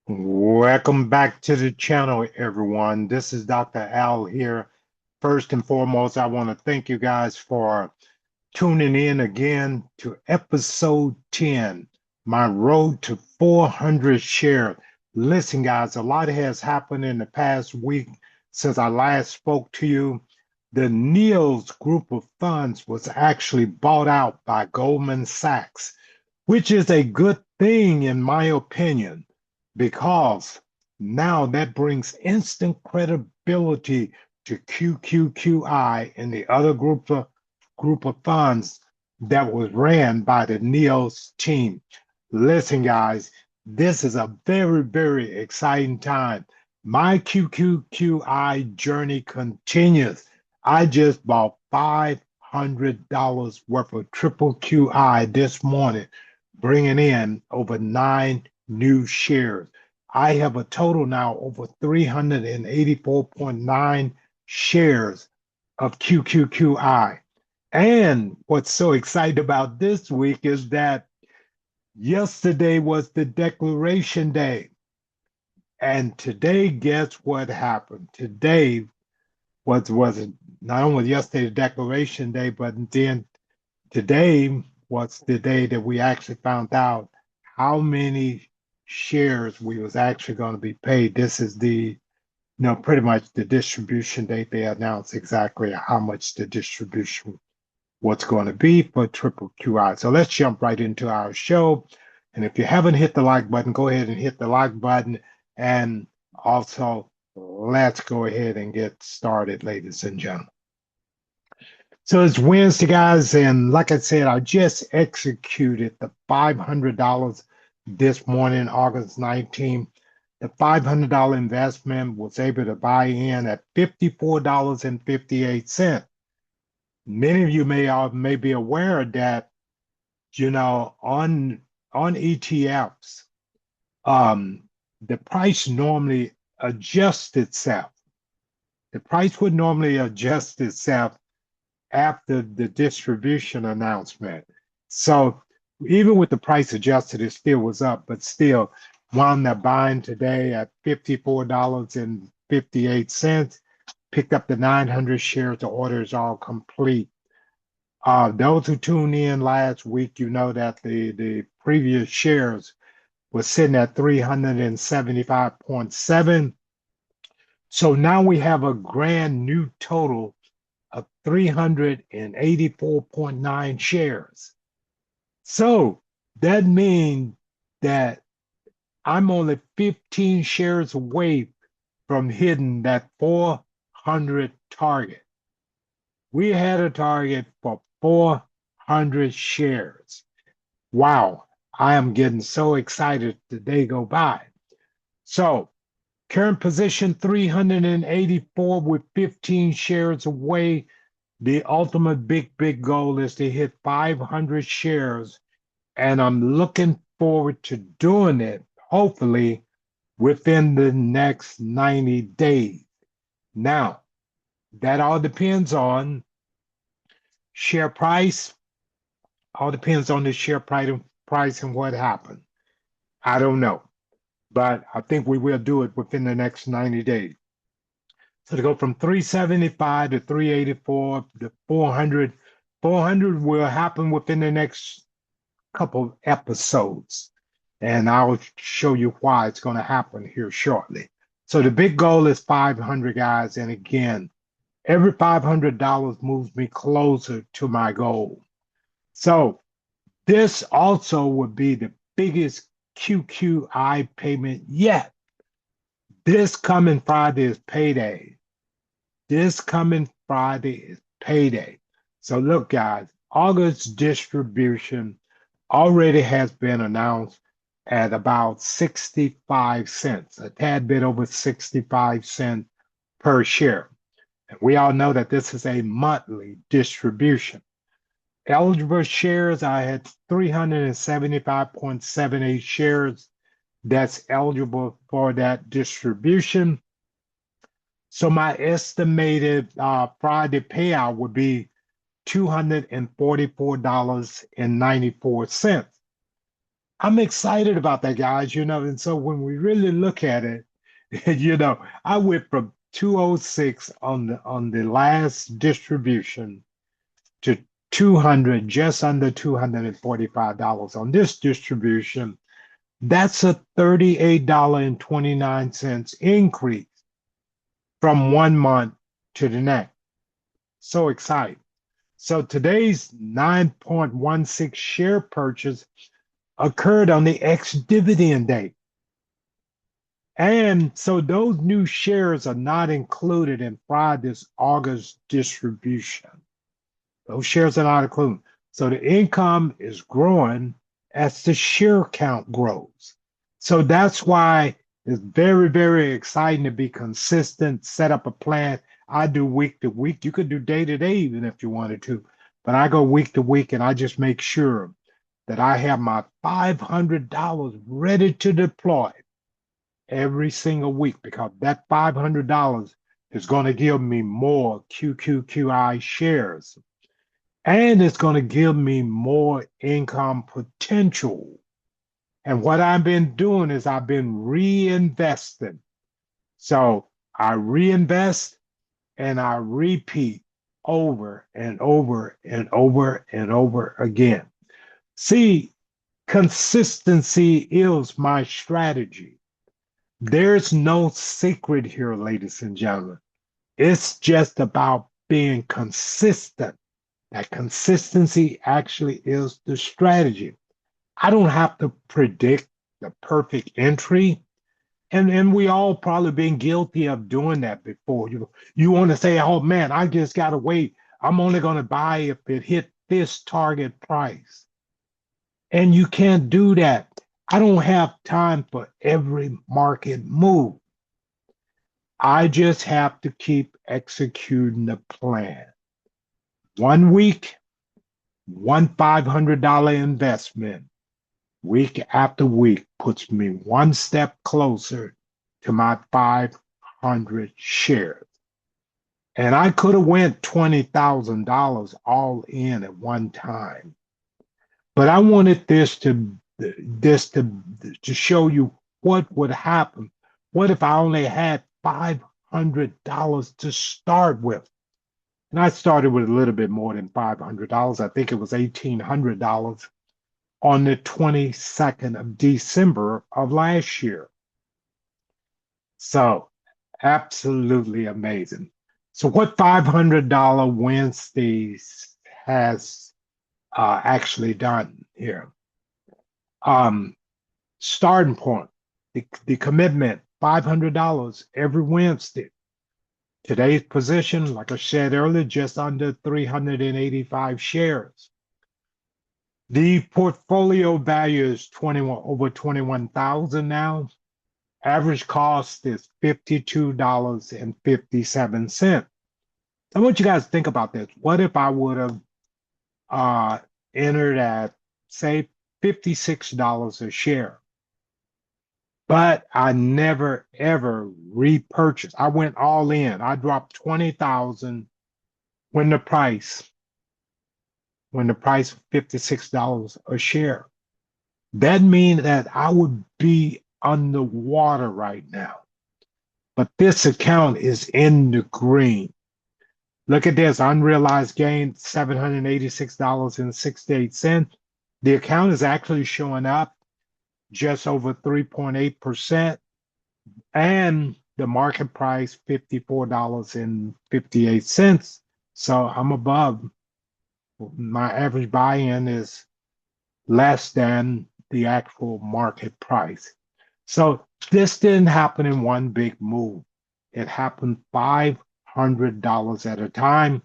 Welcome back to the channel, everyone. This is Dr. Al here. First and foremost, I want to thank you guys for tuning in again to episode 10, my road to 400 shares. Listen, guys, a lot has happened in the past week since I last spoke to you. The Niels group of funds was actually bought out by Goldman Sachs, which is a good thing in my opinion, because now that brings instant credibility to QQQI and the other group of funds that was ran by the NEOS team. Listen, guys, this is a very, very exciting time. My QQQI journey continues. I just bought $500 worth of triple QI this morning, bringing in over 9 new shares. I have a total now over 384.9 shares of QQQI. And what's so exciting about this week is that yesterday was the declaration day. And today, guess what happened? Today was not only yesterday the declaration day, but then today was the day that we actually found out how many shares we was actually going to be paid. This is pretty much the distribution date. They announced exactly how much the distribution was going to be for triple QI. So let's jump right into our show. And if you haven't hit the like button, go ahead and hit the like button. And also, let's go ahead and get started, ladies and gentlemen. So it's Wednesday, guys, and like I said, I just executed the $500 this morning, August 19th. The $500 investment was able to buy in at $54.58. Many of you may be aware that, on ETFs, the price normally adjusts itself. The price would normally adjust itself after the distribution announcement. So even with the price adjusted, it still was up, but still wound up buying today at $54.58. Picked up the 900 shares. The order is all complete. Those who tuned in last week, you know that the previous shares was sitting at 375.7. So now we have a grand new total of 384.9 shares. So that means that I'm only 15 shares away from hitting that 400 target. We had a target for 400 shares. Wow, I am getting so excited the day go by. So current position 384 with 15 shares away. The ultimate big goal is to hit 500 shares, and I'm looking forward to doing it, hopefully, within the next 90 days. Now, that all depends on share price, all depends on the share price and what happened. I don't know, but I think we will do it within the next 90 days. So to go from 375 to 384 to 400, 400 will happen within the next couple episodes. And I'll show you why it's going to happen here shortly. So the big goal is 500, guys. And again, every $500 moves me closer to my goal. So this also would be the biggest QQI payment yet. This coming Friday is payday. This coming Friday is payday. So look, guys, August distribution already has been announced at about 65 cents, a tad bit over 65 cents per share. And we all know that this is a monthly distribution. Eligible shares, I had 375.78 shares that's eligible for that distribution. So my estimated Friday payout would be $244.94. I'm excited about that, guys, and so when we really look at it, I went from 206 on the last distribution to 200, just under $245 on this distribution. That's a $38.29 increase from 1 month to the next. So exciting. So today's 9.16 share purchase occurred on the ex-dividend date. And so those new shares are not included in Friday's August distribution. Those shares are not included. So the income is growing as the share count grows. So that's why it's very, very exciting to be consistent, set up a plan. I do week to week. You could do day to day even if you wanted to, but I go week to week and I just make sure that I have my $500 ready to deploy every single week because that $500 is going to give me more QQQI shares and it's going to give me more income potential. And what I've been doing is I've been reinvesting. So I reinvest and I repeat over and over and over and over again. See, consistency is my strategy. There's no secret here, ladies and gentlemen. It's just about being consistent. That consistency actually is the strategy. I don't have to predict the perfect entry. And we all probably been guilty of doing that before. You want to say, oh man, I just gotta wait. I'm only gonna buy if it hit this target price. And you can't do that. I don't have time for every market move. I just have to keep executing the plan. 1 week, one $500 investment, week after week puts me one step closer to my 500 shares. And I could have went $20,000 all in at one time. But I wanted this to show you what would happen. What if I only had $500 to start with? And I started with a little bit more than $500. I think it was $1,800 on the 22nd of December of last year. So absolutely amazing. So what $500 Wednesdays has actually done here? Starting point, the commitment, $500 every Wednesday. Today's position, like I said earlier, just under 385 shares. The portfolio value is over 21,000 now. Average cost is $52.57. I want you guys to think about this. What if I would have entered at, say, $56 a share? But I never ever repurchased. I went all in. I dropped 20,000 when the price was $56 a share. That means that I would be underwater right now. But this account is in the green. Look at this, unrealized gain, $786.68. The account is actually showing up just over 3.8%, and the market price $54.58. So I'm above. My average buy-in is less than the actual market price. So this didn't happen in one big move. It happened $500 at a time.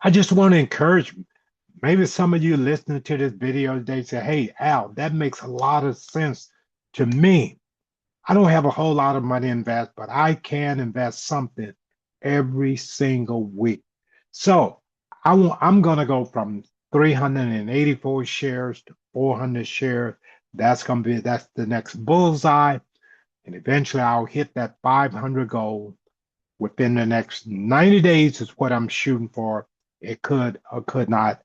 I just want to encourage you. Maybe some of you listening to this video, they say, hey, Al, that makes a lot of sense to me. I don't have a whole lot of money to invest, but I can invest something every single week. So I'm going to go from 384 shares to 400 shares. That's the next bullseye. And eventually I'll hit that 500 goal within the next 90 days is what I'm shooting for. It could or could not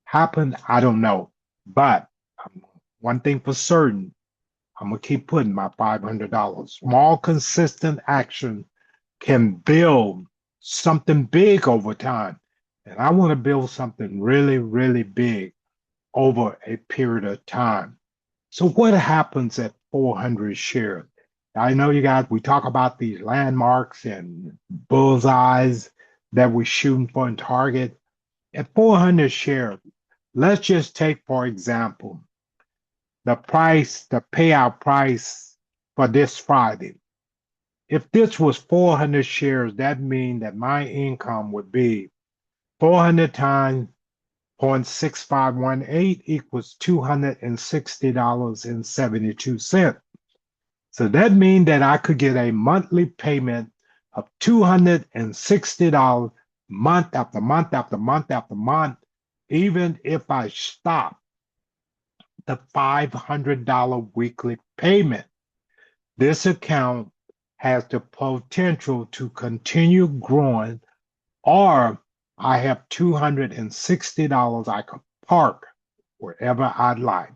happen. I don't know. But I'm one thing for certain, I'm going to keep putting my $500. Small, consistent action can build something big over time. And I want to build something really, really big over a period of time. So what happens at 400 shares? I know you guys, we talk about these landmarks and bullseyes that we're shooting for in target. At 400 shares, let's just take, for example, the price, the payout price for this Friday. If this was 400 shares, that means that my income would be 400 times 0.6518 equals $260.72. So that means that I could get a monthly payment of $260 month after month after month after month, even if I stop the $500 weekly payment. This account has the potential to continue growing, or I have $260 I could park wherever I'd like.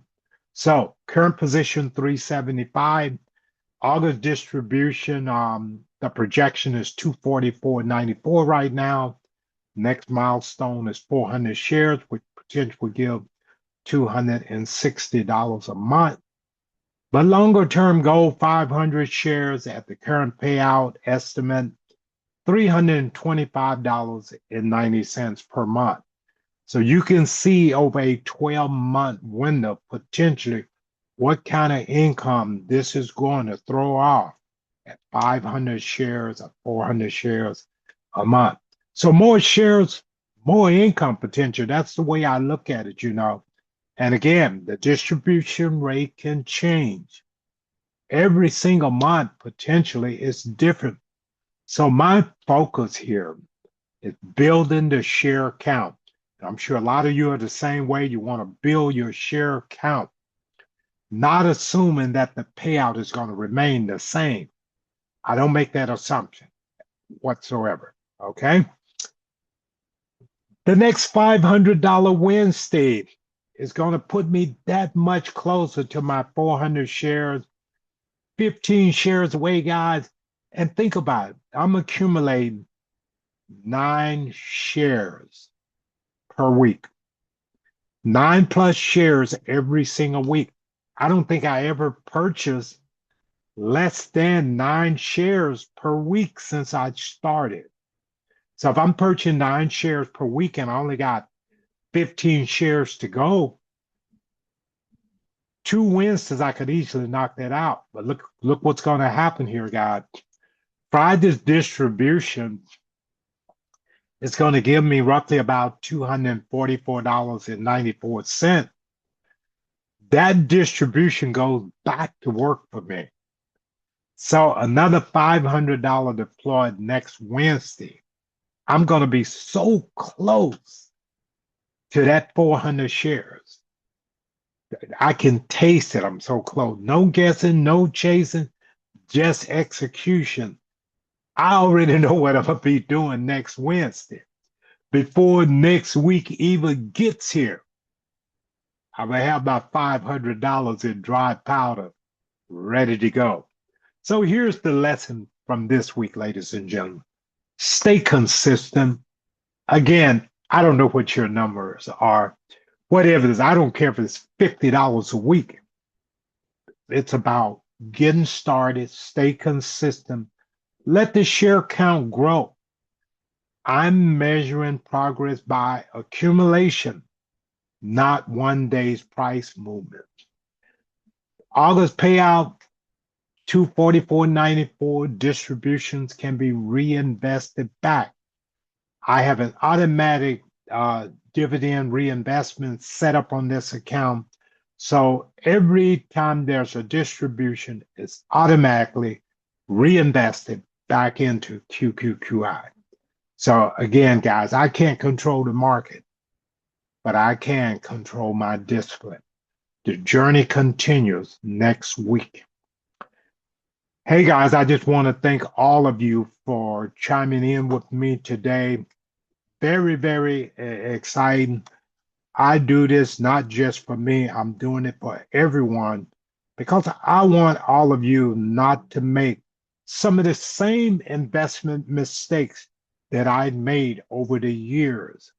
So current position 375. August distribution, the projection is 244.94 right now. Next milestone is 400 shares, which potentially will give $260 a month. But longer term goal, 500 shares at the current payout estimate, $325.90 per month. So you can see over a 12-month window potentially what kind of income this is going to throw off at 500 shares or 400 shares a month. So more shares, more income potential. That's the way I look at it, you know. And again, the distribution rate can change. Every single month potentially is different. So my focus here is building the share count. I'm sure a lot of you are the same way. You want to build your share count, not assuming that the payout is going to remain the same. I don't make that assumption whatsoever. Okay. The next $500 Wednesday is going to put me that much closer to my 400 shares, 15 shares away, guys. And think about it. I'm accumulating 9 shares per week, 9+ shares every single week. I don't think I ever purchased less than 9 shares per week since I started. So if I'm purchasing 9 shares per week and I only got 15 shares to go, 2 Wednesdays, I could easily knock that out. But look what's going to happen here, guys. Friday's distribution is going to give me roughly about $244.94. That distribution goes back to work for me. So another $500 deployed next Wednesday. I'm going to be so close to that 400 shares. I can taste it. I'm so close. No guessing, no chasing, just execution. I already know what I'm going to be doing next Wednesday. Before next week even gets here, I'm going to have my $500 in dry powder ready to go. So here's the lesson from this week, ladies and gentlemen. Stay consistent. Again, I don't know what your numbers are. Whatever it is, I don't care if it's $50 a week. It's about getting started, stay consistent. Let the share count grow. I'm measuring progress by accumulation, not one day's price movement. August payout, 244.94. Distributions can be reinvested back. I have an automatic dividend reinvestment set up on this account. So every time there's a distribution, it's automatically reinvested back into QQQI. So again, guys, I can't control the market, but I can control my discipline. The journey continues next week. Hey guys, I just want to thank all of you for chiming in with me today. Very, very exciting. I do this not just for me, I'm doing it for everyone because I want all of you not to make some of the same investment mistakes that I made over the years.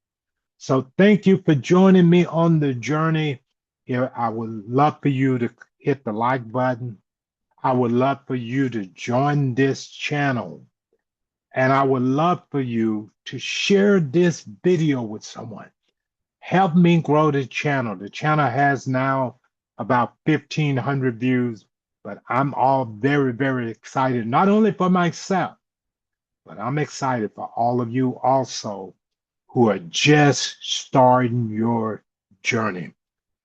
So thank you for joining me on the journey. Here, I would love for you to hit the like button. I would love for you to join this channel. And I would love for you to share this video with someone. Help me grow the channel. The channel has now about 1,500 views, but I'm all very, very excited, not only for myself, but I'm excited for all of you also who are just starting your journey.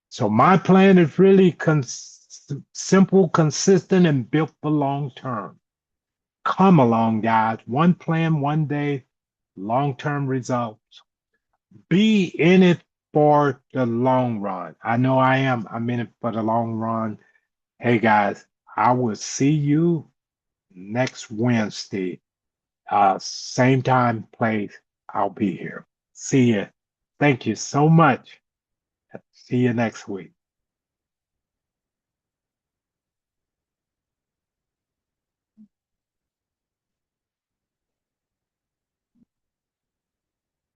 So my plan is really simple, consistent, and built for long term. Come along, guys. One plan, one day, long-term results. Be in it for the long run. I know I am. I'm in it for the long run. Hey, guys, I will see you next Wednesday. Same time, place. I'll be here. See you. Thank you so much. See you next week.